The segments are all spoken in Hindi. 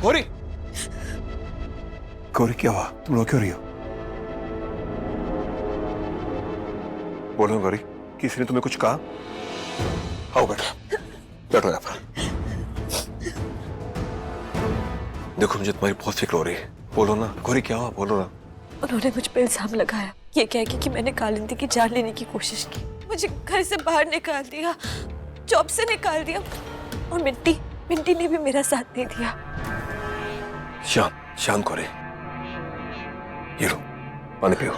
गौरी, गौरी क्या हुआ? तुम रो क्यों रही हो? बोलो गौरी, किसी ने तुम्हें कुछ कहा? आओ बैठो, बैठो यहाँ पर। देखो मुझे तुम्हारी बहुत फिक्र हो रही है, बोलो ना गौरी क्या हुआ, बोलो ना। उन्होंने मुझ पर इल्जाम लगाया, ये कह के कि मैंने कालिंदी की जान लेने की कोशिश की, मुझे घर से बाहर निकाल दिया, जॉब से निकाल दिया, और मिंटी ने भी मेरा साथ नहीं दिया। शांत गौरी, ये लो पानी पियो।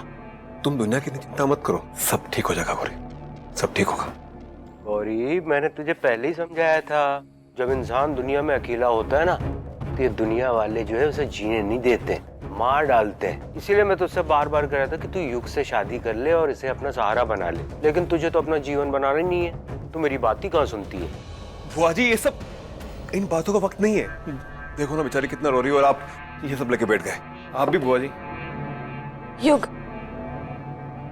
तुम दुनिया की चिंता मत करो, सब ठीक हो जाएगा गौरी, सब ठीक होगा। गौरी, मैंने तुझे पहले ही समझाया था, जब इंसान दुनिया में अकेला होता है ना, तो ये दुनिया वाले जो है उसे जीने नहीं देते, मार डालते हैं। इसीलिए मैं तुझसे बार बार कह रहा था कि तू युग से शादी कर ले और इसे अपना सहारा बना ले, लेकिन तुझे तो अपना जीवन बनाना ही नहीं है। तू मेरी बात ही कहाँ सुनती है? बुआ जी, ये सब इन बातों का वक्त नहीं है। देखो ना बेचारी कितना रो रही है और आप ये सब लेके बैठ गए। आप भी बुआ जी। युग,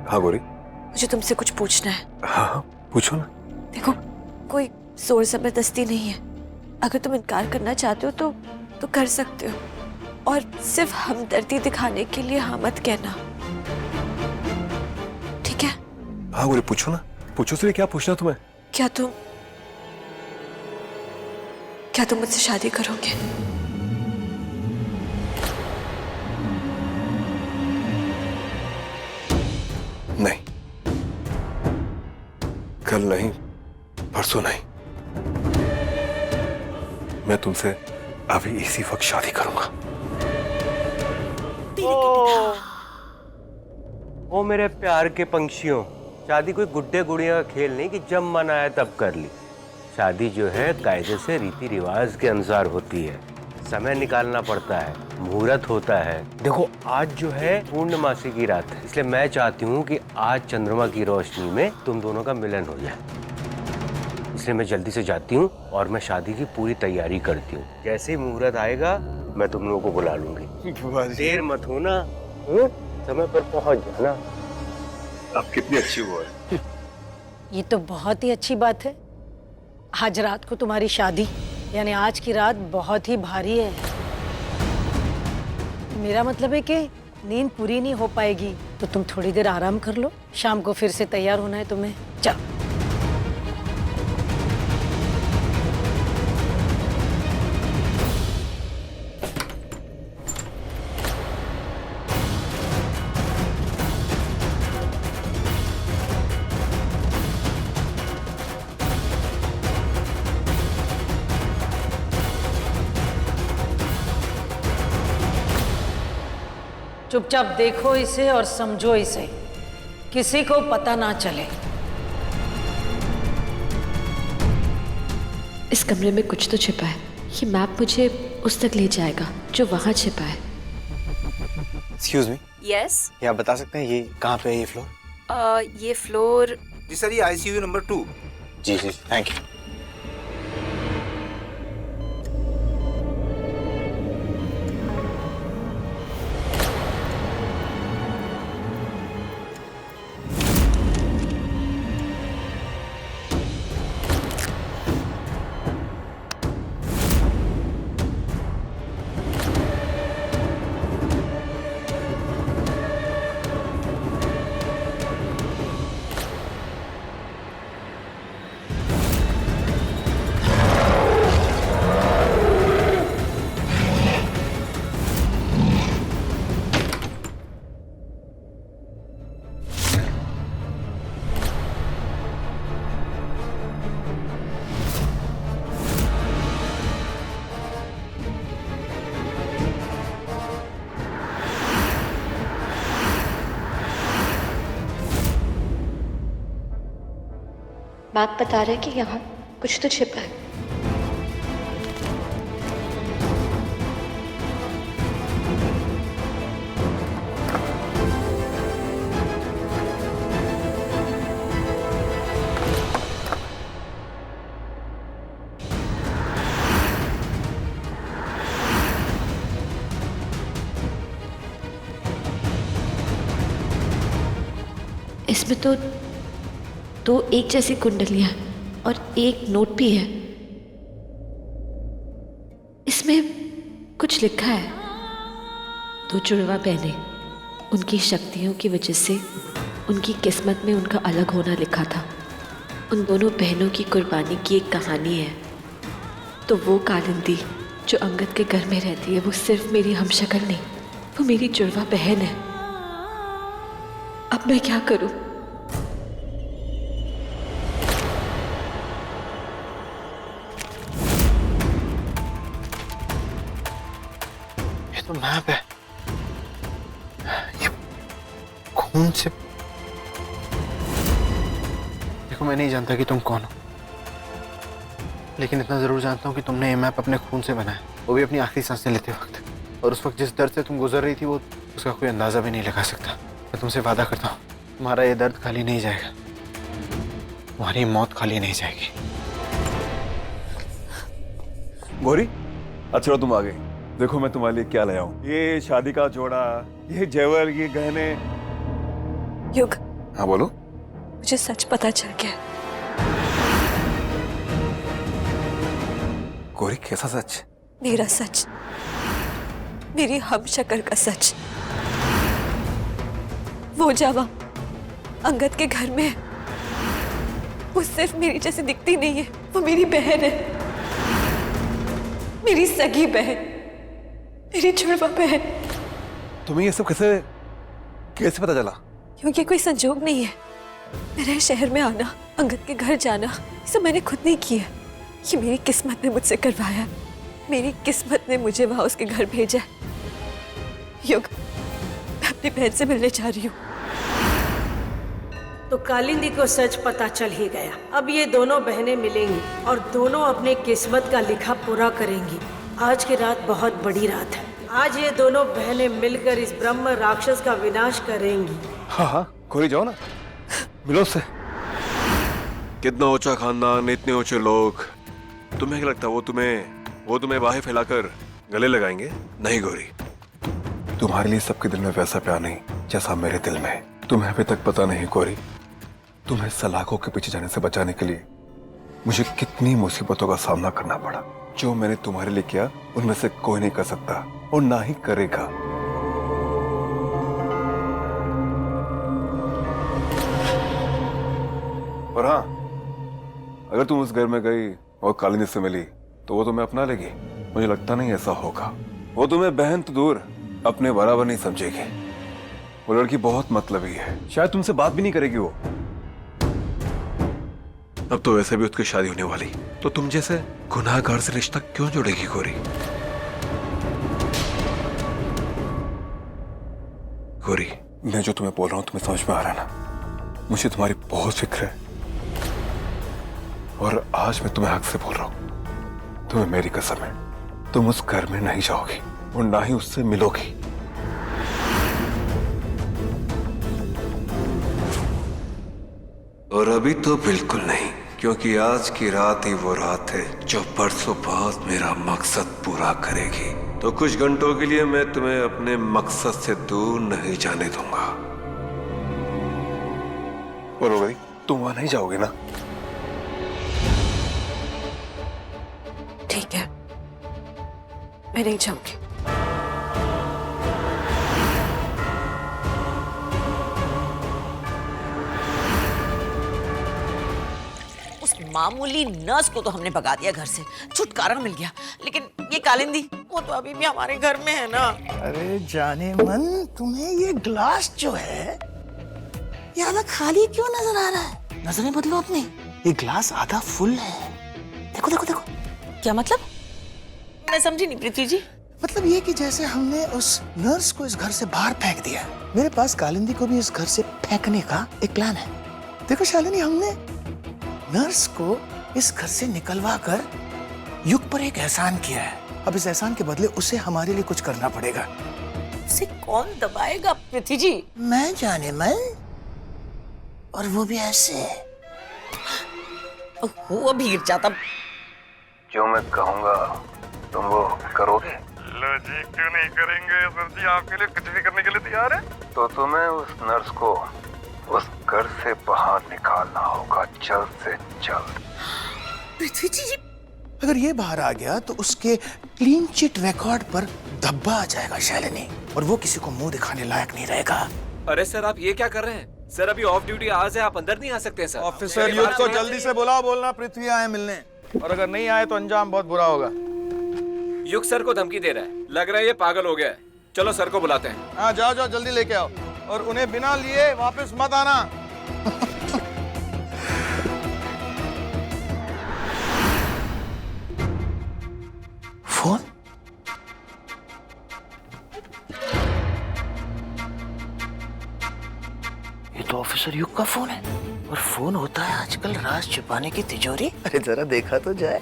हाँ गौरी, मुझे तुमसे कुछ पूछना है। हाँ पूछो ना। देखो, कोई जोर जबरदस्ती नहीं है, अगर तुम इनकार करना चाहते हो तो कर सकते हो, और सिर्फ हमदर्दी दिखाने के लिए हाँ मत कहना, ठीक है? हाँ गौरी पूछो ना, पूछो से क्या पूछना तुम्हें? क्या तुम मुझसे शादी करोगे? नहीं, कल नहीं, परसों नहीं, मैं तुमसे अभी इसी वक्त शादी करूंगा। ओ मेरे प्यार के पंछियों, शादी कोई गुड्डे गुड़िया का खेल नहीं कि जब मन आया तब कर ली। शादी जो है कायदे से रीति रिवाज के अनुसार होती है, समय निकालना पड़ता है, मुहूर्त होता है। देखो आज जो है पूर्णमासी की रात है, इसलिए मैं चाहती हूँ कि आज चंद्रमा की रोशनी में तुम दोनों का मिलन हो जाए, इसलिए मैं जल्दी से जाती हूँ और मैं शादी की पूरी तैयारी करती हूँ। जैसे ही मुहूर्त आएगा मैं तुम लोगों को बुला लूंगी। देर मत हो ना, समय पर पहुँच जाना। आप कितनी अच्छी हुआ है। ये तो बहुत ही अच्छी बात है। आज रात को तुम्हारी शादी, यानी आज की रात बहुत ही भारी है। मेरा मतलब है कि नींद पूरी नहीं हो पाएगी, तो तुम थोड़ी देर आराम कर लो, शाम को फिर से तैयार होना है तुम्हें। चलो। चुपचाप देखो इसे और समझो इसे, किसी को पता ना चले। इस कमरे में कुछ तो छिपा है, ये मैप मुझे उस तक ले जाएगा जो वहां छिपा है। एक्सक्यूज मी, यस, ये आप बता सकते हैं ये कहाँ पे है ये फ्लोर? ये फ्लोर, जी सर, ये आईसीयू नंबर 2। जी जी, थैंक यू। मैप बता रहा है कि यहाँ कुछ तो छिपा है। इसमें तो दो एक जैसी कुंडलियां और एक नोट भी है। इसमें कुछ लिखा है। दो जुड़वा बहनें, उनकी शक्तियों की वजह से उनकी किस्मत में उनका अलग होना लिखा था। उन दोनों बहनों की कुर्बानी की एक कहानी है। तो वो कालिंदी जो अंगद के घर में रहती है, वो सिर्फ मेरी हमशक्ल नहीं, वो मेरी जुड़वा बहन है। अब मैं क्या करूं? ये तो मैप है, ये खून से। देखो, मैं नहीं जानता कि तुम कौन हो, लेकिन इतना जरूर जानता हूँ कि तुमने ये मैप अपने खून से बनाया, वो भी अपनी आखिरी सांसें लेते वक्त। और उस वक्त जिस दर्द से तुम गुजर रही थी, वो उसका कोई अंदाजा भी नहीं लगा सकता। मैं तुमसे वादा करता हूँ, तुम्हारा ये दर्द खाली नहीं जाएगा, तुम्हारी मौत खाली नहीं जाएगी। गौरी, अच्छा तुम आ गई। देखो मैं तुम्हारे लिए क्या लाया हूँ। ये शादी का जोड़ा, ये जेवर, ये गहने। युग, हाँ बोलो। मुझे सच पता चल गया। गौरी, कैसा सच? मेरा सच, मेरी हमशक्ल का सच। वो जावा अंगद के घर में है। वो सिर्फ मेरी जैसी दिखती नहीं है, वो मेरी बहन है, मेरी सगी बहन, मेरी जुड़वा बहन। तुम्हें ये सब कैसे पता चला? क्योंकि कोई संजोग नहीं है। मेरे शहर में आना, अंगद के घर जाना, ये सब मैंने खुद नहीं किया। ये मेरी किस्मत ने मुझसे करवाया। मेरी किस्मत ने मुझे वहां उसके घर भेजा। युग, मैं अपनी बहन से मिलने जा रही हूँ। तो कालिंदी को सच पता चल ही गया। अब ये दोनों बहनें मिलेंगी और दोनों अपने किस्मत का लिखा पूरा करेंगी। आज की रात बहुत बड़ी रात है। आज ये दोनों बहनें मिलकर इस ब्रह्म राक्षस का विनाश करेंगी। हाँ हाँ, गौरी जाओ ना, मिलो उससे। कितना ऊंचा खानदान, इतने ऊंचे लोग। तुम्हें क्या लगता वो तुम्हें बाहें फैलाकर गले लगाएंगे? नहीं गौरी, तुम्हारे लिए सबके दिल में वैसा प्यार नहीं जैसा मेरे दिल में है। तुम्हें अभी तक पता नहीं गौरी, तुम्हें सलाखों के पीछे जाने से बचाने के लिए मुझे कितनी मुसीबतों का सामना करना पड़ा। जो मैंने तुम्हारे लिए किया, उनमें से कोई नहीं कर सकता और ना ही करेगा। और हाँ, अगर तुम उस घर में गई और कालिंदी से मिली तो वो तुम्हें अपना लेगी? मुझे लगता नहीं ऐसा होगा। वो तुम्हें बहन तो दूर, अपने बराबर नहीं समझेगी। वो लड़की बहुत मतलबी है, शायद तुमसे बात भी नहीं करेगी वो। अब तो वैसे भी उसकी शादी होने वाली, तो तुम जैसे गुनाहगार से रिश्ता क्यों जोड़ेगी गौरी? गौरी, मैं जो तुम्हें बोल रहा हूं तुम्हें समझ में आ रहा है ना? मुझे तुम्हारी बहुत फिक्र है और आज मैं तुम्हें हक से बोल रहा हूं। तुम्हें मेरी कसम है, तुम उस घर में नहीं जाओगी और ना ही उससे मिलोगी। और अभी तो बिल्कुल नहीं, क्योंकि आज की रात ही वो रात है जो परसों बाद मेरा मकसद पूरा करेगी। तो कुछ घंटों के लिए मैं तुम्हें अपने मकसद से दूर नहीं जाने दूंगा। बोलो भाई, तुम वहां नहीं जाओगे ना? ठीक है, मैं नहीं जाऊंगी। मामूली नर्स को तो हमने भगा दिया घर से, छुटकारा मिल गया, लेकिन ये कालिंदी, वो तो अभी भी हमारे घर में है ना। अरे जाने मन, तुम्हें ये ग्लास जो है ये आधा खाली क्यों नजर आ रहा है? नजरें बदलो अपनी। ये ग्लास आधा फुल है। देखो देखो देखो। क्या मतलब? मैं समझी नहीं पृथ्वी जी। मतलब ये कि जैसे हमने उस नर्स को इस घर से बाहर फेंक दिया, मेरे पास कालिंदी को भी इस घर से फेंकने का एक प्लान है। देखो शालिनी, हमने नर्स को इस घर से निकलवा कर युग पर एक एहसान किया है। अब इस एहसान के बदले उसे हमारे लिए कुछ करना पड़ेगा। उसे कौन दबाएगा पृथ्वी जी? मैं जाने मन, और वो भी ऐसे। वो भी गिर जाता। जो मैं कहूंगा तुम वो करोगे? लो जी, क्यों नहीं करेंगे सर जी, आपके लिए कुछ भी करने के लिए तैयार है। तो तुम्हें उस नर्स को उस घर से बाहर निकालना होगा, जल्द से जल्द। पृथ्वी जी, अगर ये बाहर आ गया तो उसके क्लीन चिट रिकॉर्ड पर धब्बा आ जाएगा शालिनी, और वो किसी को मुंह दिखाने लायक नहीं रहेगा। अरे सर आप ये क्या कर रहे हैं? सर अभी ऑफ ड्यूटी आवर्स है, आप अंदर नहीं आ सकते हैं सर। ऑफिसर युग को जल्दी से बुलाओ, बोलना पृथ्वी आए मिलने, और अगर नहीं आए तो अंजाम बहुत बुरा होगा। युग सर को धमकी दे रहा है, लग रहा है ये पागल हो गया है। चलो सर को बुलाते हैं। हाँ जाओ जाओ जल्दी लेके आओ, और उन्हें बिना लिए वापस मत आना। फोन? ये तो ऑफिसर युग का फोन है, और फोन होता है आजकल राज छुपाने की तिजोरी। अरे जरा देखा तो जाए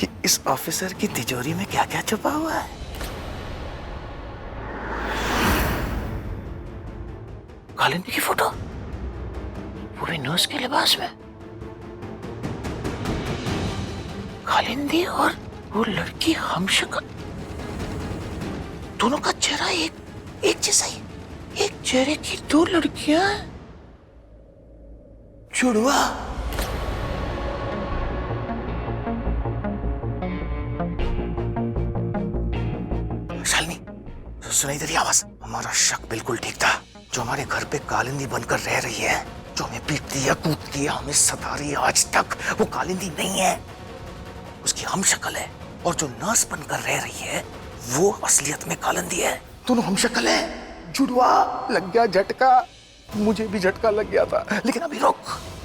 कि इस ऑफिसर की तिजोरी में क्या क्या छुपा हुआ है। कालिंदी की फोटो, वो भी नर्स के लिबास में। कालिंदी और वो लड़की हमशक्ल, दोनों का चेहरा एक जैसा ही। एक चेहरे की दो लड़कियां, जुड़वा। शालिनी, सुनाई तेरी आवाज? हमारा शक बिल्कुल ठीक था। जो हमारे घर पे कालिंदी बनकर रह रही है, जो हमें पीटती है, कूदती है, हमें सता रही है आज तक, वो कालिंदी नहीं है, उसकी हम शक्ल है। और जो नर्स बनकर रह रही है, वो असलियत में कालिंदी है। दोनों हम शक्ल है। जुड़वा। लग गया झटका, मुझे भी झटका लग गया था। लेकिन अभी रुक,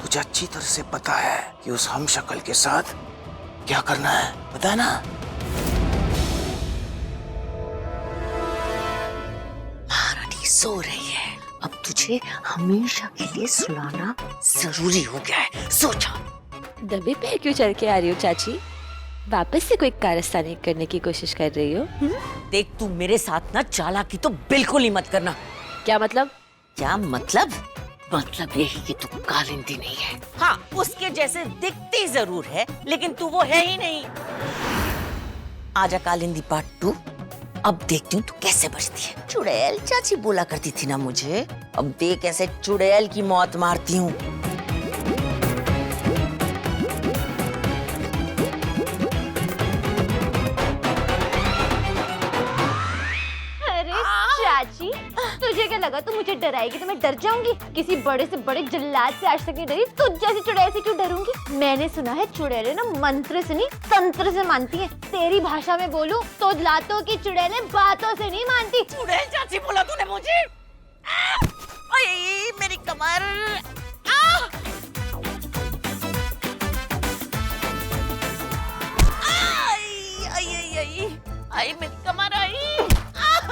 तुझे अच्छी तरह से पता है कि उस हम शक्ल के साथ क्या करना है, पता है ना? महारानी सो रही है, अब तुझे हमेशा के लिए सुलाना जरूरी हो गया है। सो जा। दबे पे क्यों चढ़ के आ रही हो चाची? वापस से कोई कारस्तानी करने की कोशिश कर रही हो? देख तू मेरे साथ ना चालाकी तो बिल्कुल ही मत करना। क्या मतलब? क्या मतलब? मतलब यही कि तू कालिंदी नहीं है। हाँ, उसके जैसे दिखती जरूर है, लेकिन तू वो है ही नहीं। आजा कालिंदी पार्ट 2। अब देखती हूँ तू कैसे बचती है। चुड़ैल चाची बोला करती थी ना मुझे, अब देख कैसे चुड़ैल की मौत मारती हूँ। चाची, तुझे क्या लगा तू मुझे डराएगी तो मैं डर जाऊंगी? किसी बड़े से बड़े जल्लाद से आज तक नहीं डरी, तुझ जैसी चुड़ैल से क्यों डरूंगी? मैंने सुना है चुड़ैलें ना मंत्र से नहीं तंत्र से मानती हैं। तेरी भाषा में बोलूं तो लातों की चुड़ैलें बातों से नहीं मानती। चुड़ैल चाची बोला तूने मुझे? ओए मेरी कमर। आई मेरी कमर आई।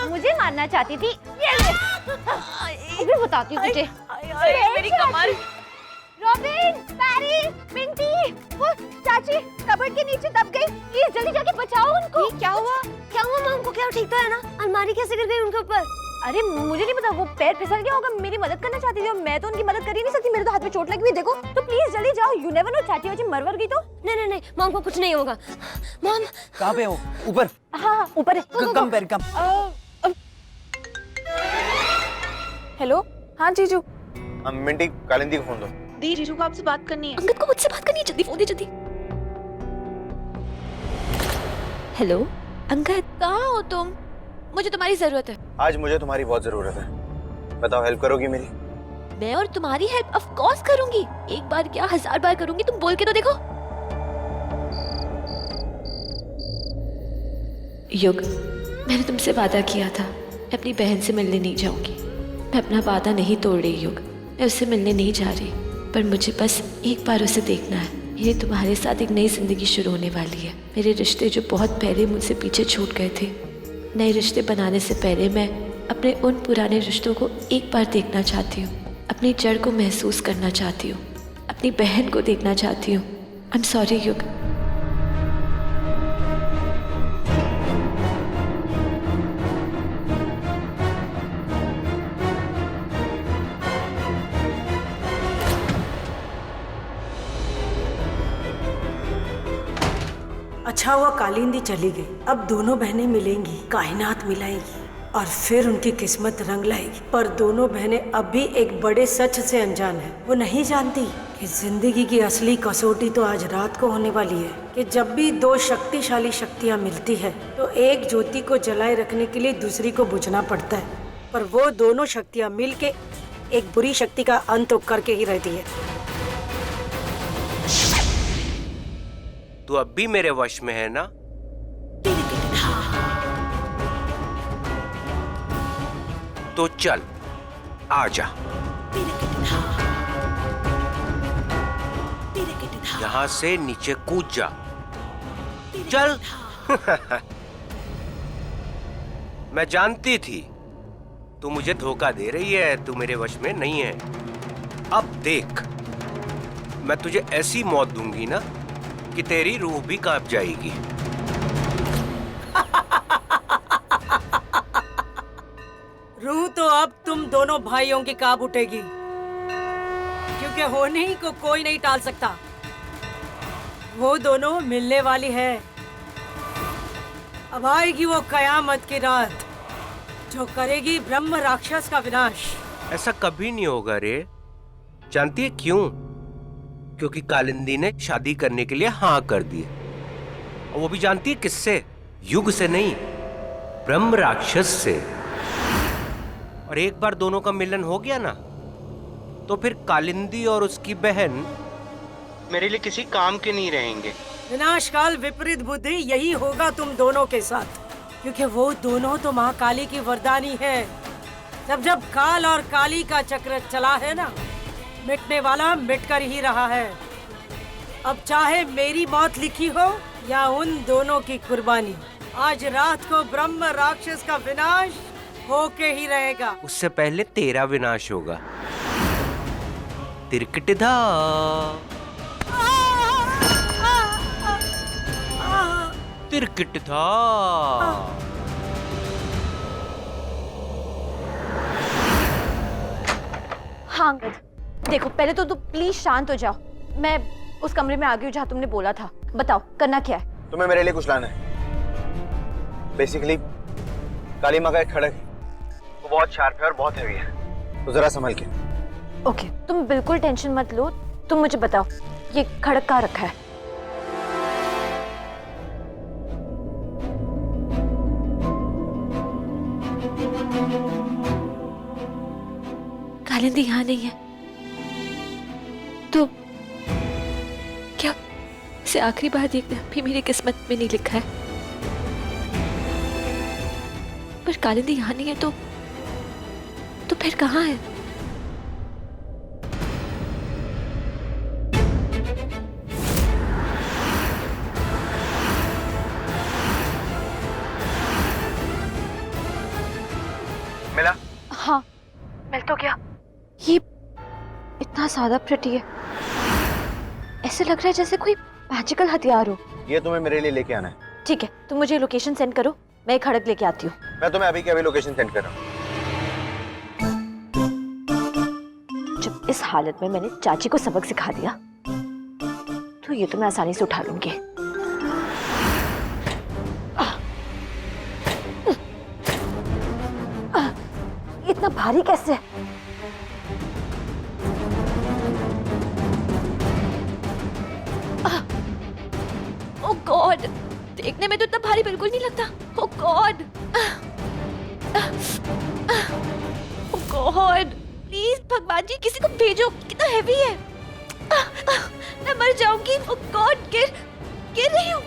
मुझे मारना चाहती थी, ये ले। अभी बताती हूँ तुझे। मेरी कमर। रॉबिन, पैरिस, मिंटी, वो चाची कबर्ड के नीचे दब गई। प्लीज जल्दी जाके बचाओ उनको। क्या हुआ? क्या हुआ माँ? उनको क्या ठीक तो है ना? अलमारी कैसे गिर गई उनके ऊपर? अरे मुझे नहीं पता, वो पैर फिसल गया होगा। मेरी मदद करना चाहती थी और मैं तो उनकी मदद कर ही नहीं सकती, मेरे तो हाथ में चोट लगी हुई। देखो तो प्लीज जल्दी जाओ, यू नेवर नो, चाची वाची मर गई तो। नहीं नहीं मॉम को कुछ नहीं होगा। मॉम कहाँ पे हो? ऊपर? हाँ ऊपर है। कम पैर कम। हेलो, हाँ जीजू। मिंटी, कालिंदी को फोन दो। दी, जीजू को आपसे बात करनी है। अंगद को मुझसे बात करनी है, जल्दी फोन दे जल्दी। हेलो अंगद, कहाँ हो तुम? मुझे तुम्हारी जरूरत है। आज मुझे तुम्हारी बहुत जरूरत है। बताओ, हेल्प करोगी मेरी? मैं और तुम्हारी हेल्प ऑफ कोर्स करूंगी। एक बार क्या 1000 बार करूंगी, तुम बोल के तो देखो। युग, मैंने तुमसे वादा किया था मैं अपनी बहन से मिलने नहीं जाऊंगी। मैं अपना वादा नहीं तोड़ रही युग, मैं उससे मिलने नहीं जा रही, पर मुझे बस एक बार उसे देखना है। मेरी तुम्हारे साथ एक नई जिंदगी शुरू होने वाली है। मेरे रिश्ते जो बहुत पहले मुझसे पीछे छूट गए थे, नए रिश्ते बनाने से पहले मैं अपने उन पुराने रिश्तों को एक बार देखना चाहती हूँ। अपनी जड़ को महसूस करना चाहती हूँ, अपनी बहन को देखना चाहती हूँ। आई एम सॉरी युग। अच्छा हुआ कालिंदी चली गई, अब दोनों बहनें मिलेंगी, कायनात मिलाएगी। और फिर उनकी किस्मत रंग लाएगी। पर दोनों बहनें अब भी एक बड़े सच से अनजान है। वो नहीं जानती कि जिंदगी की असली कसौटी तो आज रात को होने वाली है, कि जब भी दो शक्तिशाली शक्तियाँ मिलती है तो एक ज्योति को जलाए रखने के लिए दूसरी को बुझना पड़ता है, पर वो दोनों शक्तियाँ मिल के एक बुरी शक्ति का अंत तो करके ही रहती है। तू अब भी मेरे वश में है ना? तो चल आजा, यहाँ से नीचे कूद जा, चल। मैं जानती थी तू मुझे धोखा दे रही है, तू मेरे वश में नहीं है। अब देख, मैं तुझे ऐसी मौत दूंगी ना कि तेरी रूह भी कांप जाएगी। रूह तो अब तुम दोनों भाइयों की कांप उठेगी, क्योंकि होने ही को कोई नहीं टाल सकता। वो दोनों मिलने वाली है। अब आएगी वो कयामत की रात जो करेगी ब्रह्म राक्षस का विनाश। ऐसा कभी नहीं होगा रे। जानती है क्यों? क्योंकि कालिंदी ने शादी करने के लिए हाँ कर दी, और वो भी जानती है किससे? युग से नहीं, ब्रह्म राक्षस से। और एक बार दोनों का मिलन हो गया ना, तो फिर कालिंदी और उसकी बहन मेरे लिए किसी काम के नहीं रहेंगे। विनाशकाल विपरीत बुद्धि यही होगा तुम दोनों के साथ, क्योंकि वो दोनों तो माँ काली की वरदानी है। जब काल और काली का चक्र चला है ना, मिटने वाला मिटकर ही रहा है। अब चाहे मेरी मौत लिखी हो या उन दोनों की कुर्बानी, आज रात को ब्रह्म राक्षस का विनाश होके ही रहेगा। उससे पहले तेरा विनाश होगा। तिरकटिधा। तिरकटिधा। हाँ देखो, पहले तो तुम प्लीज शांत हो जाओ। मैं उस कमरे में आ गई हूँ जहाँ तुमने बोला था। बताओ करना क्या है? तुम्हें मेरे लिए कुछ लाना है। बेसिकली काली माँ का एक खड़क है, वो बहुत शार्प है और बहुत हैवी है, तो जरा संभल के। ओके, तुम बिल्कुल टेंशन मत लो। तुम मुझे बताओ ये खड़क कहाँ रखा है? कालिंदी यहाँ नहीं है तो क्या इसे आखिरी बार देखना भी मेरी किस्मत में नहीं लिखा है? पर कालिंदी यहाँ नहीं है तो फिर कहाँ है? मिला? हाँ मिल तो गया। ये इतना सादा प्रिटी है, ऐसे लग रहा है जैसे कोई मैजिकल हथियार हो। ये तुम्हें मेरे लिए लेके आना है। ठीक है, तुम मुझे लोकेशन सेंड करो, मैं एक खड़क लेके आती हूँ। मैं तुम्हें अभी के अभी लोकेशन सेंड कर रहा हूँ। जब इस हालत में मैंने चाची को सबक सिखा दिया तो ये तो मैं आसानी से उठा लूंगी। इतना भारी कैसे? ओह गॉड, देखने में तो इतना भारी बिल्कुल नहीं लगता। ओह गॉड, ओह गॉड, प्लीज भगवान जी किसी को भेजो, कितना हेवी है। मैं मर जाऊंगी। ओह गॉड, गिर रही हूँ।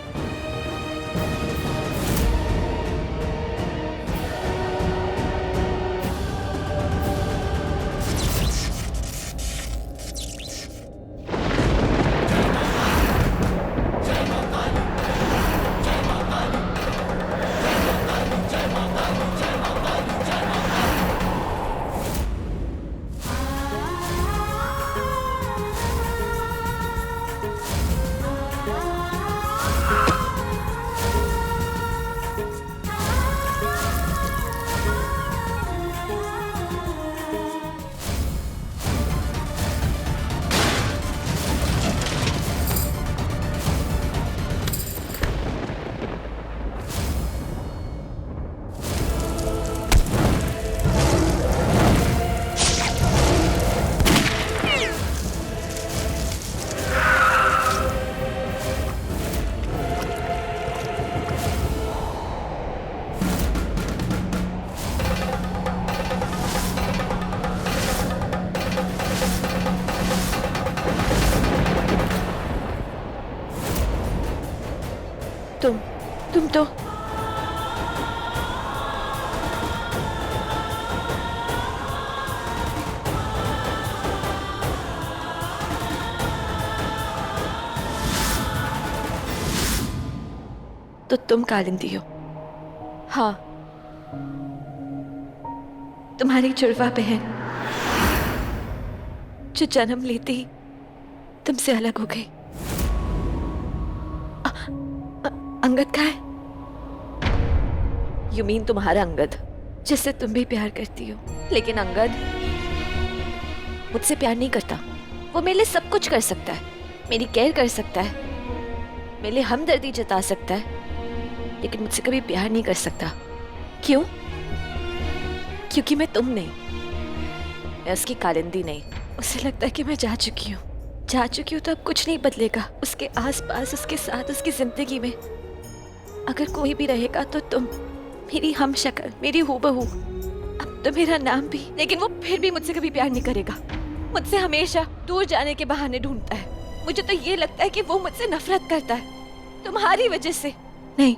तुम तो तुम कालिंदी हो। हाँ, तुम्हारी जुड़वा बहन जो जन्म लेते ही तुमसे अलग हो गई। अंगद का है? यू मीन तुम्हारा अंगद जिससे तुम भी प्यार करती हो। लेकिन अंगद मुझसे प्यार नहीं करता। वो मेरे लिए सब कुछ कर सकता है, मेरी केयर कर सकता है, मेरे लिए हमदर्दी जता सकता है, लेकिन मुझसे कभी प्यार नहीं कर सकता। क्यों? क्योंकि मैं तुम नहीं, मैं उसकी कालिंदी नहीं। उसे लगता है कि मैं जा चुकी हूँ तो अब कुछ नहीं बदलेगा। उसके आसपास, उसके साथ, उसकी जिंदगी में अगर कोई भी रहेगा तो तुम, मेरी हम शक्ल, मेरी हूबहू, अब तो मेरा नाम भी। लेकिन वो फिर भी मुझसे कभी प्यार नहीं करेगा। मुझसे हमेशा दूर जाने के बहाने ढूंढता है। मुझे तो ये लगता है कि वो मुझसे नफरत करता है, तुम्हारी वजह से। नहीं,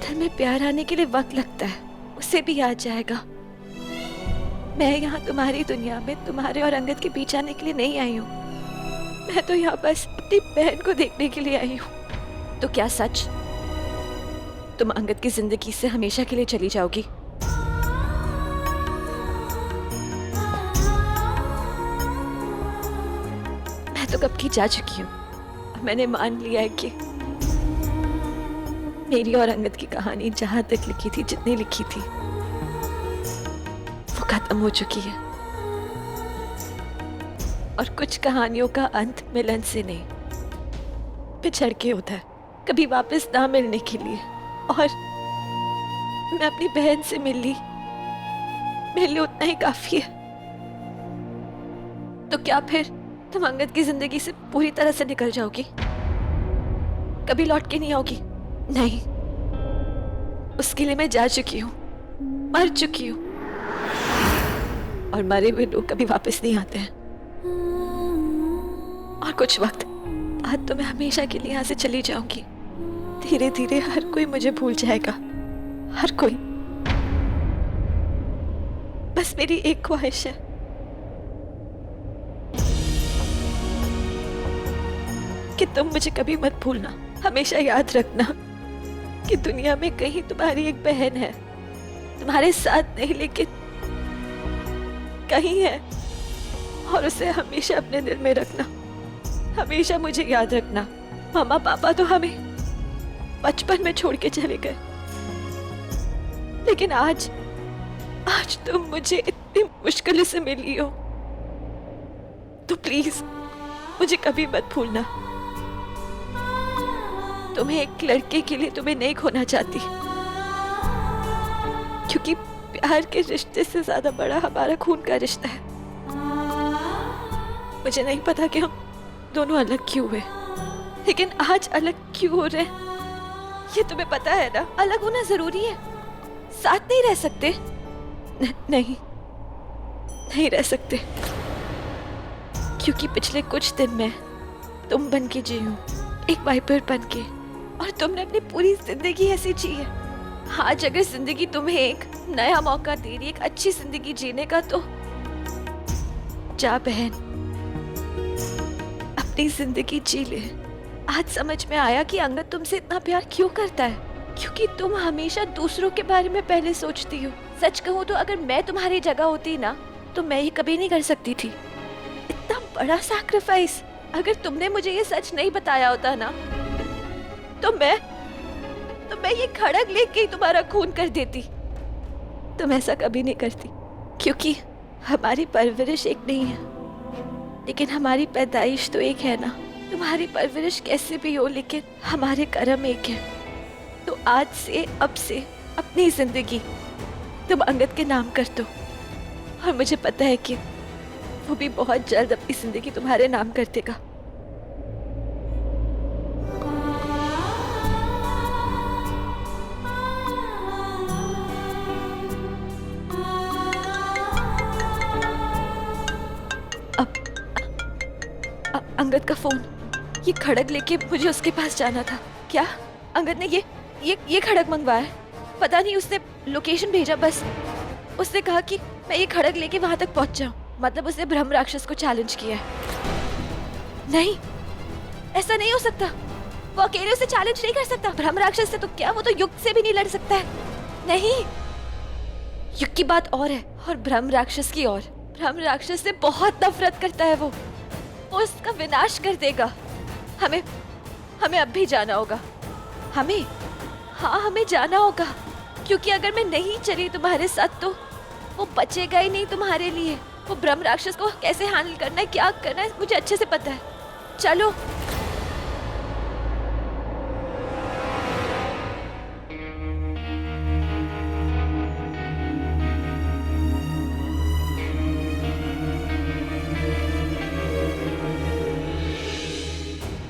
दिल में प्यार आने के लिए वक्त लगता है, उसे भी आ जाएगा। मैं यहाँ तुम्हारी दुनिया में तुम्हारे और अंगद के बीच आने के लिए नहीं आई हूँ। मैं तो यहाँ बस अपनी बहन को देखने के लिए आई हूँ। तो क्या सच तुम अंगद की जिंदगी से हमेशा के लिए चली जाओगी? मैं तो कब की जा चुकी हूँ। मैंने मान लिया है कि मेरी और अंगद की कहानी जहां तक लिखी थी, जितनी लिखी थी, वो खत्म हो चुकी है। और कुछ कहानियों का अंत मिलन से नहीं, बिछड़ के होता है, कभी वापस ना मिलने के लिए। और मैं अपनी बहन से मिल ली, मेरे लिए उतना ही काफी है। तो क्या फिर तुम अंगद की जिंदगी से पूरी तरह से निकल जाओगी? कभी लौट के नहीं आओगी? नहीं, उसके लिए मैं जा चुकी हूँ, मर चुकी हूँ। और मरे हुए लोग कभी वापस नहीं आते हैं। और कुछ वक्त बाद तो मैं हमेशा के लिए यहाँ से चली जाऊंगी। धीरे धीरे हर कोई मुझे भूल जाएगा, हर कोई। बस मेरी एक ख्वाहिश है, कि तुम मुझे कभी मत भूलना। हमेशा याद रखना कि दुनिया में कहीं तुम्हारी एक बहन है, तुम्हारे साथ नहीं लेकिन कहीं है। और उसे हमेशा अपने दिल में रखना, हमेशा मुझे याद रखना। मामा पापा तो हमें बचपन में छोड़ के चले गए, लेकिन आज तुम मुझे इतनी मुश्किल से मिली हो, तो प्लीज मुझे कभी मत भूलना। तुम्हें एक लड़के के लिए तुम्हें नहीं खोना चाहती, क्योंकि प्यार के रिश्ते से ज्यादा बड़ा हमारा खून का रिश्ता है। मुझे नहीं पता कि हम दोनों अलग क्यों हुए, लेकिन आज अलग क्यों हो रहे हैं ये तुम्हें पता है ना। अलग होना जरूरी है, साथ नहीं रह सकते। नहीं रह सकते, क्योंकि पिछले कुछ दिन में तुम बन के जी हूं, एक वाइपर बन के, और तुमने अपनी पूरी जिंदगी ऐसी जी है। आज अगर जिंदगी तुम्हें एक नया मौका दे रही, एक अच्छी जिंदगी जीने का, तो जा बहन, अपनी जिंदगी जी ले। आज समझ में आया कि अंगद तुमसे इतना प्यार क्यों करता है, क्योंकि तुम हमेशा दूसरों के बारे में पहले सोचती हो। सच कहूँ तो अगर मैं तुम्हारी जगह होती ना, तो मैं ये कभी नहीं कर सकती थी। इतना बड़ा सैक्रिफाइस अगर तुमने मुझे ये सच नहीं बताया होता ना, तो मैं ये खड़ग लेके ही तुम्हारा खून कर देती। तुम ऐसा कभी नहीं करती, क्योंकि हमारी परवरिश एक नहीं है, लेकिन हमारी पैदाइश तो एक है ना। तुम्हारी परवरिश कैसे भी हो, लेकिन हमारे कर्म एक है। तो आज से, अब से अपनी जिंदगी तुम अंगद के नाम कर दो, और मुझे पता है कि वो भी बहुत जल्द अपनी जिंदगी तुम्हारे नाम कर देगा। अंगद का फोन, ये खड़ग लेके मुझे उसके पास जाना था। क्या अंगद ने ये खड़ग मंगवाया है। पता नहीं उसने लोकेशन भेजा, बस उसने कहा कि मैं ये खड़ग लेके वहां तक पहुंच जाऊं। मतलब उसने ब्रह्म राक्षस को चैलेंज किया है। नहीं, ऐसा नहीं हो सकता। वो अकेले उसे चैलेंज नहीं कर सकता। ब्रह्म राक्षस से तो क्या, वो तो युग से भी नहीं लड़ सकता है। नहीं, युग की बात और है और ब्रह्म राक्षस की और। ब्रह्म राक्षस से बहुत नफरत करता है वो उसका विनाश कर देगा। हमें अब भी जाना होगा। हमें जाना होगा, क्योंकि अगर मैं नहीं चली तुम्हारे साथ तो वो बचेगा ही नहीं तुम्हारे लिए। वो ब्रह्म राक्षस को कैसे हैंडल करना है, क्या करना है, मुझे अच्छे से पता है। चलो।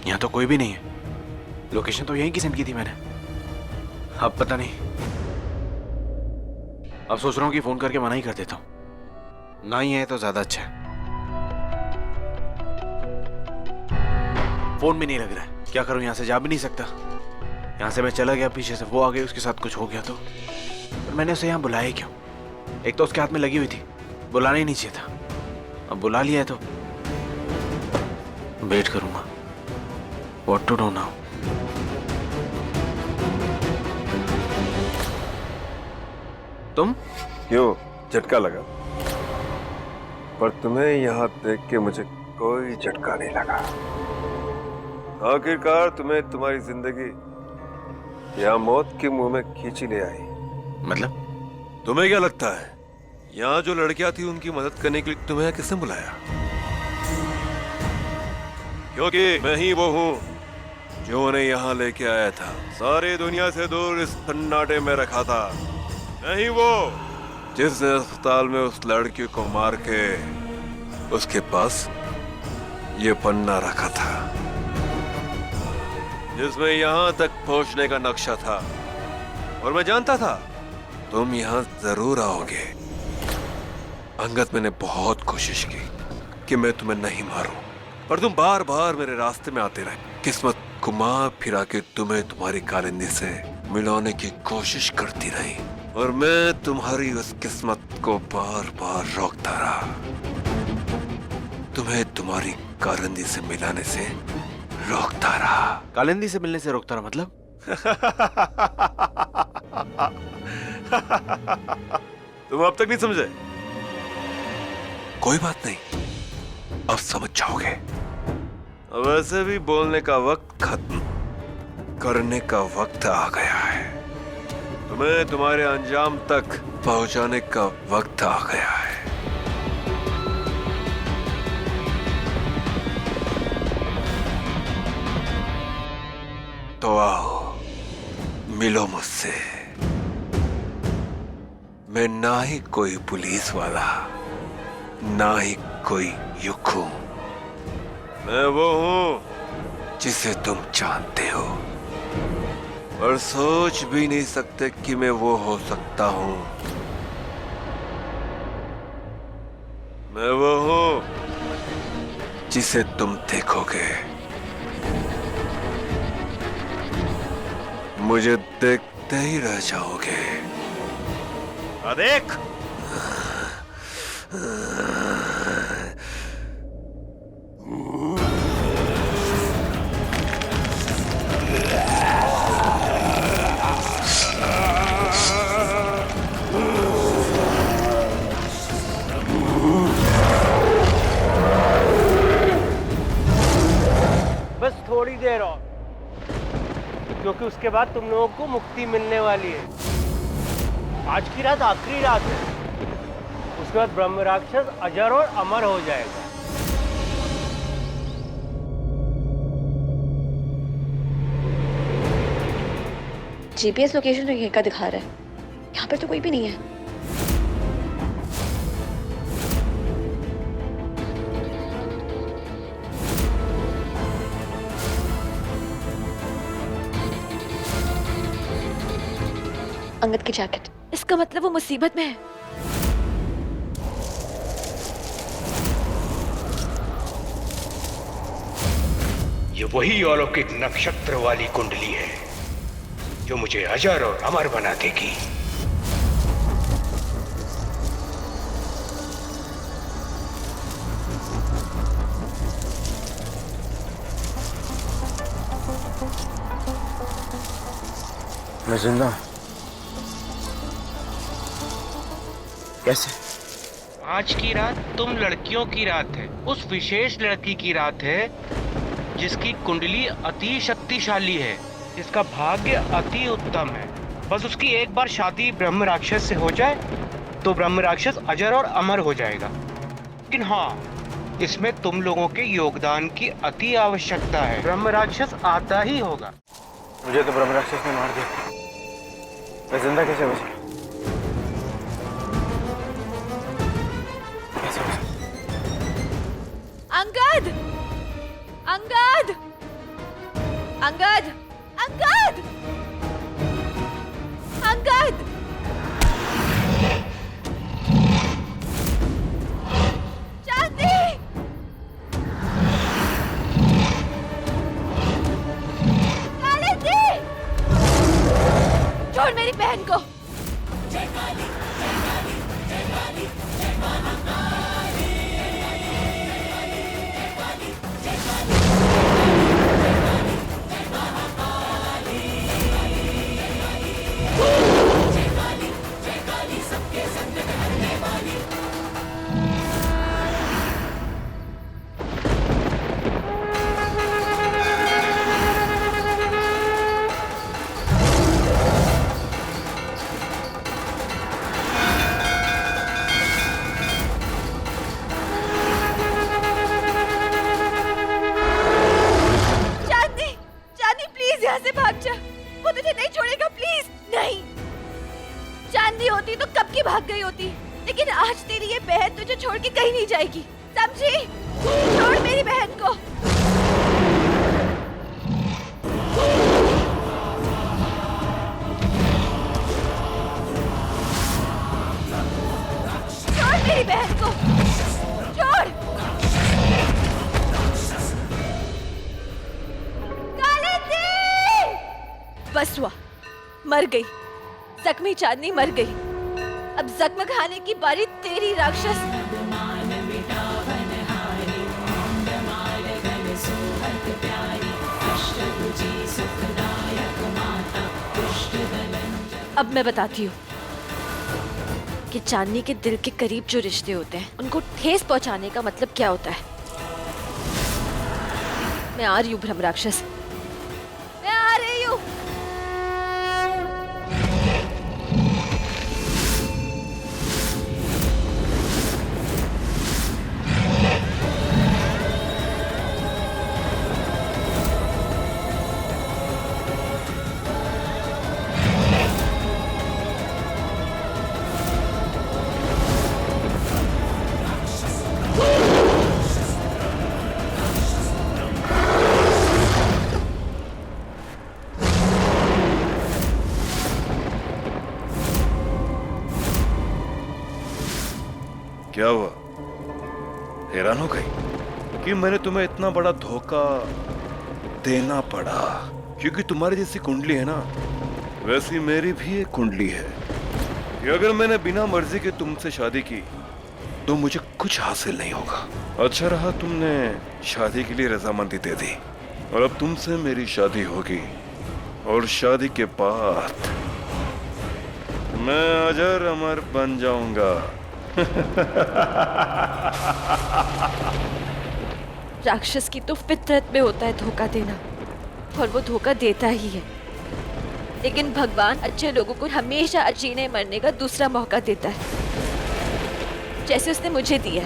यहाँ तो कोई भी नहीं है। लोकेशन तो यहीं की सेंड की थी मैंने। अब पता नहीं, अब सोच रहा हूँ कि फोन करके मना ही कर देता हूँ। ना ही है तो ज्यादा अच्छा है। फोन भी नहीं लग रहा है, क्या करूँ? यहाँ से जा भी नहीं सकता। यहाँ से मैं चला गया, पीछे से वो आ गई, उसके साथ कुछ हो गया तो। पर मैंने उसे यहाँ बुलाया क्यों? एक तो उसके हाथ में लगी हुई थी, बुलाना ही नहीं चाहिए था। अब बुला लिया है तो वेट करूंगा। What to do now? तुम क्यों, झटका लगा? पर तुम्हें यहाँ देख के मुझे कोई झटका नहीं लगा। आखिरकार तुम्हें तुम्हारी जिंदगी यहाँ मौत के मुंह में खींची ले आई। मतलब? तुम्हें क्या लगता है यहाँ जो लड़कियां थी उनकी मदद करने के लिए तुम्हें किसने बुलाया? क्योंकि मैं ही वो हूँ जो उन्हें यहाँ लेके आया था, सारी दुनिया से दूर इस सन्नाटे में रखा था। मैं ही वो जिसने अस्पताल में उस लड़की को मार के उसके पास ये पन्ना रखा था, जिसमें यहाँ तक पहुँचने का नक्शा था। और मैं जानता था तुम यहाँ जरूर आओगे। अंगद, मैंने बहुत कोशिश की कि मैं तुम्हें नहीं मारूं, पर तुम बार बार मेरे रास्ते में आते रहे। किस्मत घुमा फिरा के तुम्हें तुम्हारी कालिंदी से मिलाने की कोशिश करती रही और मैं तुम्हारी उस किस्मत को बार बार रोकता रहा। तुम्हें तुम्हारी कालिंदी से मिलाने से रोकता रहा। कालिंदी से मिलने से रोकता रहा मतलब? तुम अब तक नहीं समझे? कोई बात नहीं, अब समझ जाओगे। वैसे भी बोलने का वक्त खत्म, करने का वक्त आ गया है। तुम्हें तुम्हारे अंजाम तक पहुंचाने का वक्त आ गया है। तो आओ, मिलो मुझसे। मैं ना ही कोई पुलिस वाला, ना ही कोई युग हूं। मैं वो हूं जिसे तुम जानते हो और सोच भी नहीं सकते कि मैं वो हो सकता हूं। मैं वो हूं जिसे तुम देखोगे, मुझे देखते ही रह जाओगे। देख, बस थोड़ी देर और, क्योंकि उसके बाद तुम लोगों को मुक्ति मिलने वाली है। आज की रात आखिरी रात है, उसके बाद ब्रह्म राक्षस अजर और अमर हो जाएगा। जीपीएस लोकेशन तो यहीं का दिखा रहा है, यहाँ पर तो कोई भी नहीं है। अंगद की जैकेट, इसका मतलब वो मुसीबत में है। ये वही अलौकिक नक्षत्र वाली कुंडली है जो मुझे अजर और अमर बना देगी। मैं जिंदा हूं। कैसे? आज की रात तुम लड़कियों की रात है, उस विशेष लड़की की रात है जिसकी कुंडली अति शक्तिशाली है, जिसका भाग्य अति उत्तम है। बस उसकी एक बार शादी ब्रह्म राक्षस से हो जाए तो ब्रह्म राक्षस अजर और अमर हो जाएगा। लेकिन हाँ, इसमें तुम लोगों के योगदान की अति आवश्यकता है। ब्रह्म राक्षस आता ही होगा। मुझे तो ब्रह्म राक्षस ने मार दिया, मैं जिंदा कैसे बचा? अंगद! अंगद! अंगद! अंगद! अंगद! चांदी! कालिंदी! छोड़ मेरी बहन को। यहाँ से भाग जा, वो तुझे नहीं छोड़ेगा, प्लीज नहीं। चांदी होती तो कब की भाग गई होती, लेकिन आज तेरी ये बहन तुझे छोड़ के कहीं नहीं जाएगी, समझी? छोड़ मेरी बहन को। छोड़ मेरी बहन को, छोड़। बस हुआ, मर गई। जख्मी चांदनी मर गई। अब जख्म खाने की बारी तेरी, राक्षस। अब मैं बताती हूँ कि चांदनी के दिल के करीब जो रिश्ते होते हैं उनको ठेस पहुंचाने का मतलब क्या होता है। मैं आ रही हूँ ब्रह्म राक्षस, मैं आ रही हूँ। क्या हुआ? हैरान हो गई कि मैंने तुम्हें इतना बड़ा धोखा देना पड़ा? क्योंकि तुम्हारी जैसी कुंडली है ना, वैसी मेरी भी एक कुंडली है कि अगर मैंने बिना मर्जी के तुमसे शादी की तो मुझे कुछ हासिल नहीं होगा। अच्छा रहा तुमने शादी के लिए रजामंदी दे दी, और अब तुमसे मेरी शादी होगी, और शादी के बाद मैं अजर अमर बन जाऊंगा। राक्षस की तो फितरत में होता है धोखा देना, और वो धोखा देता ही है। लेकिन भगवान अच्छे लोगों को हमेशा जीने मरने का दूसरा मौका देता है, जैसे उसने मुझे दिया।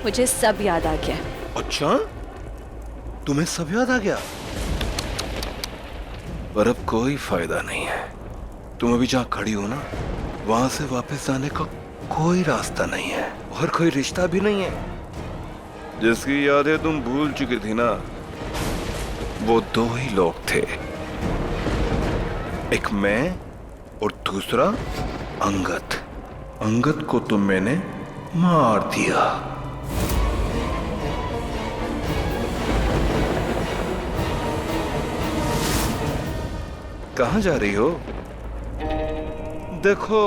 मुझे सब याद आ गया। अच्छा, तुम्हें सब याद आ गया? पर अब कोई फायदा नहीं है। तुम अभी जहाँ खड़ी हो ना, वहां से वापस जाने का कोई रास्ता नहीं है, और कोई रिश्ता भी नहीं है। जिसकी यादें तुम भूल चुकी थी ना, वो दो ही लोग थे, एक मैं और दूसरा अंगद। अंगद को तो मैंने मार दिया। कहाँ जा रही हो? देखो,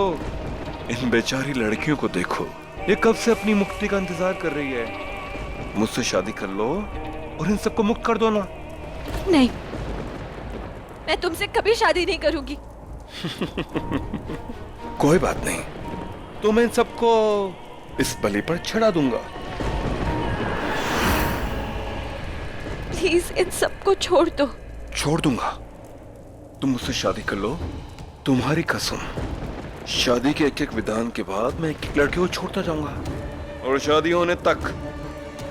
इन बेचारी लड़कियों को देखो, ये कब से अपनी मुक्ति का इंतजार कर रही है। मुझसे शादी कर लो और इन सबको मुक्त कर दो ना। नहीं, मैं तुमसे कभी शादी नहीं करूंगी। कोई बात नहीं, तो मैं इन सबको इस बलि पर चढ़ा दूंगा। प्लीज इन सबको छोड़ दो। छोड़ दूंगा। तुम मुझसे शादी कर लो, तुम्हारी कसम। शादी के एक एक विधान के बाद मैं एक एक लड़के को छोड़ता जाऊंगा और शादी होने तक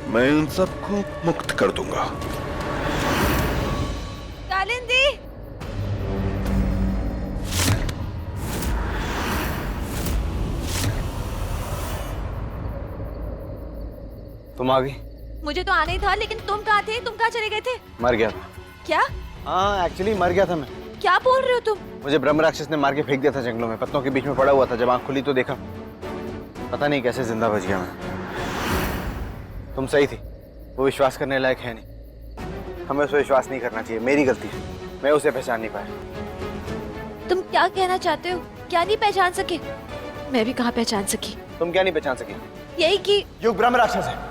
मैं इन सबको मुक्त कर दूंगा। कालिंदी, तुम आ गई? मुझे तो आना ही था, लेकिन तुम कहाँ थे? तुम कहाँ चले गए थे? मर गया था। क्या? हाँ, एक्चुअली मर गया था मैं। क्या बोल रहे हो तुम? मुझे ब्रह्म राक्षस ने मार के फेंक दिया था जंगलों में। पत्तों के बीच में पड़ा हुआ था। जब आंख खुली तो देखा, पता नहीं कैसे जिंदा बच गया मैं। तुम सही थी, वो विश्वास करने लायक है नहीं। हमें उस पर विश्वास नहीं करना चाहिए, मेरी गलती है। मैं उसे पहचान नहीं पाया। तुम क्या कहना चाहते हो? क्या नहीं पहचान सके? मैं भी कहाँ पहचान सकी? तुम क्या नहीं पहचान सकी? यही कि युग ब्रह्म राक्षस है।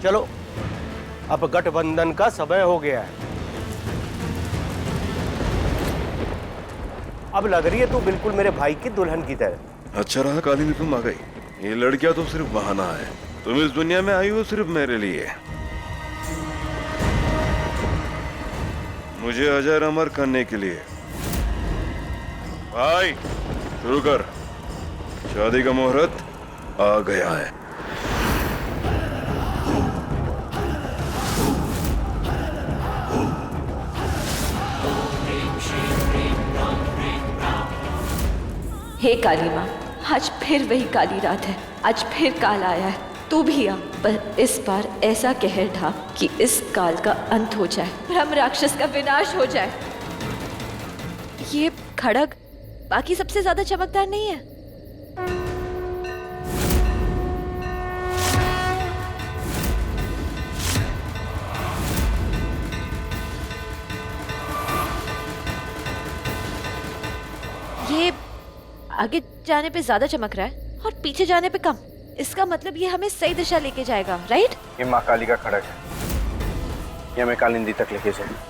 चलो, अब गठबंधन का समय हो गया है। अब लग रही है तू बिल्कुल मेरे भाई की दुल्हन की तरह। अच्छा रहा कालिंदी तुम आ गई। ये लड़कियां तो सिर्फ बहाना है। तुम इस दुनिया में आई हो सिर्फ मेरे लिए, मुझे अजर अमर करने के लिए। भाई शुरू कर, शादी का मुहूर्त आ गया है। हे काली माँ, आज फिर वही काली रात है। आज फिर काल आया है। तू भी आ, पर इस बार ऐसा कहर ढा कि इस काल का अंत हो जाए, ब्रह्म राक्षस का विनाश हो जाए। ये खड़ग बाकी सबसे ज्यादा चमकदार नहीं है? ये आगे जाने पे ज्यादा चमक रहा है और पीछे जाने पे कम। इसका मतलब ये हमें सही दिशा लेके जाएगा, राइट? ये माँ काली का खड़ग है, ये हमें कालिंदी तक लेके जाए।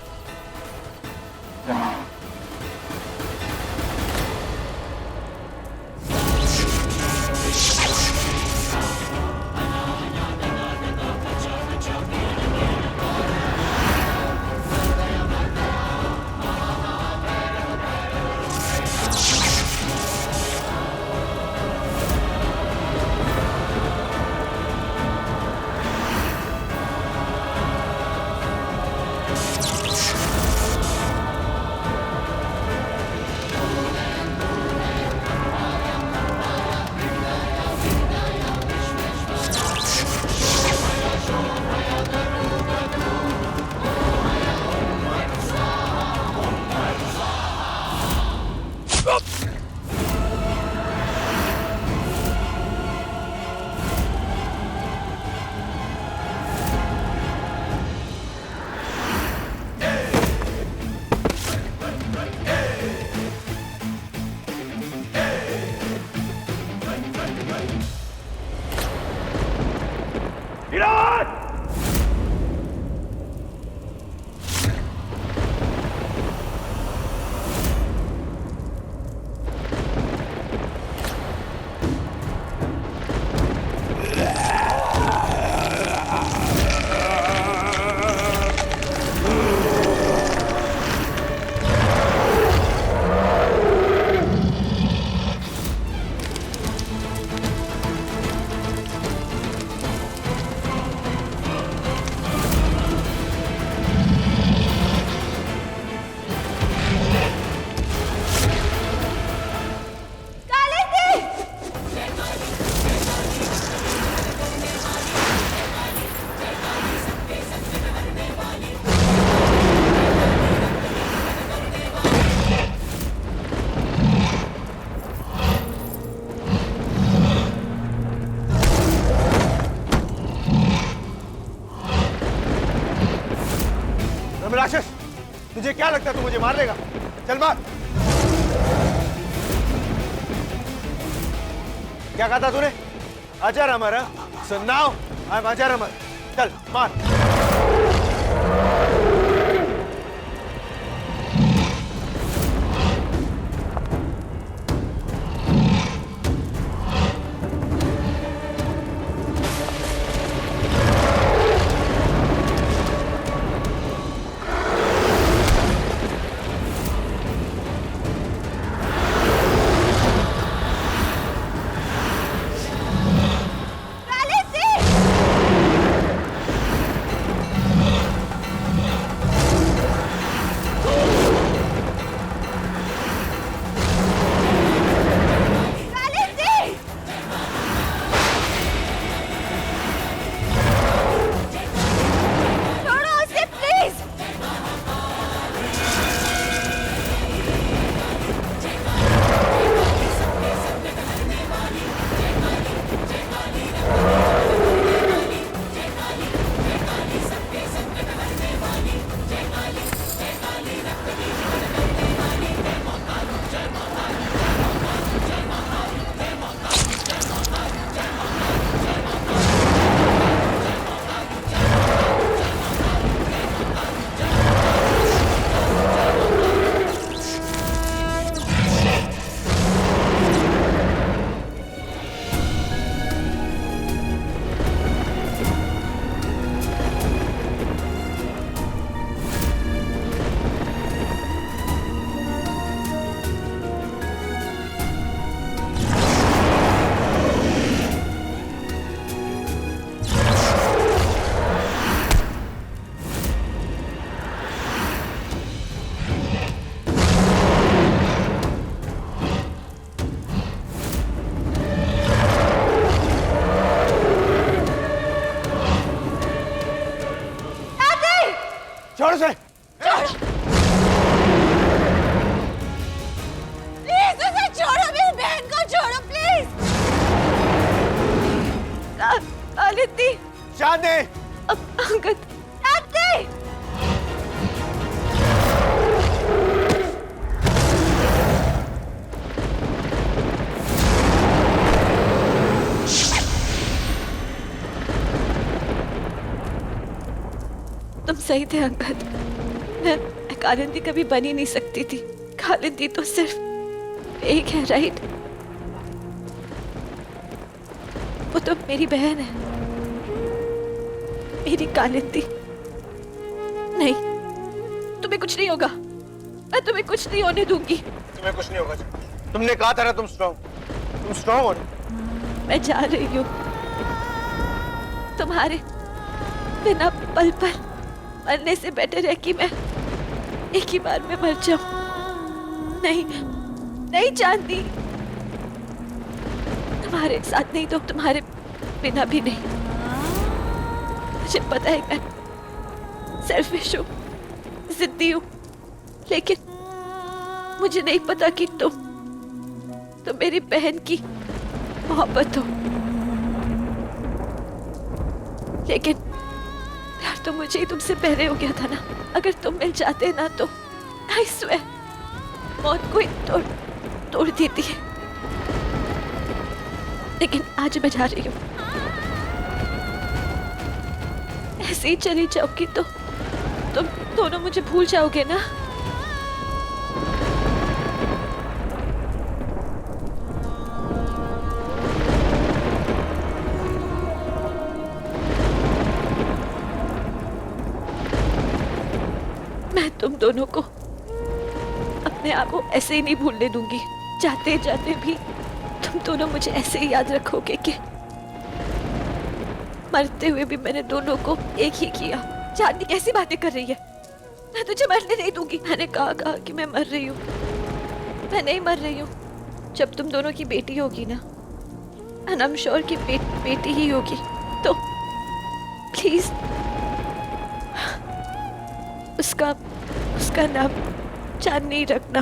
तुझे क्या लगता है तू मुझे मार लेगा? चल मार। क्या कहा था तूने? अजर अमर। So now I'm अजर अमर। चल मार। छोड़ उसे। प्लीज उसे छोड़ो, मेरी बहन को छोड़ो प्लीज। कालिंदी। शादी। अंगद। शादी। तुम सही थे अंगद। मैं कालिंदी कभी बन ही नहीं सकती थी। कालिंदी तो सिर्फ एक है, राइट? वो तो मेरी बहन है, मेरी कालिंदी। नहीं, तुम्हें कुछ नहीं होगा। मैं तुम्हें कुछ नहीं होने दूंगी। तुम्हें कुछ नहीं होगा। तुमने कहा था ना तुम स्ट्रॉन्ग हो। मैं जा रही हूँ तुम्हारे बिना। पल पल मरने से बेटर है कि मैं एक ही बार में मर जाऊं। नहीं नहीं जानती, तुम्हारे साथ नहीं तो तुम्हारे बिना भी नहीं। मुझे पता है मैं सेल्फिश हूँ, जिद्दी हूँ, लेकिन मुझे नहीं पता कि तुम मेरी बहन की मोहब्बत हो। लेकिन प्यार तो मुझे ही तुमसे पहले हो गया था ना। अगर तुम मिल जाते ना तो I swear, मौत को ही तोड़ देती है। लेकिन आज मैं जा रही हूँ। ऐसे ही चली जाओगी तो तुम दोनों मुझे भूल जाओगे ना। मैं तुम दोनों को अपने आप को ऐसे ही नहीं भूलने दूंगी। जाते जाते भी तुम दोनों मुझे ऐसे ही याद रखोगे कि मरते हुए भी मैंने दोनों को एक ही किया। चांदनी कैसी बातें कर रही है? मैं तुझे मरने नहीं दूंगी। मैंने कहा कि मैं मर रही हूँ। मैं नहीं मर रही हूँ। जब तुम दोनों की बेटी होगी ना, and I'm sure कि बेटी ही होगी, तो प्लीज उसका नाम चांदनी रखना।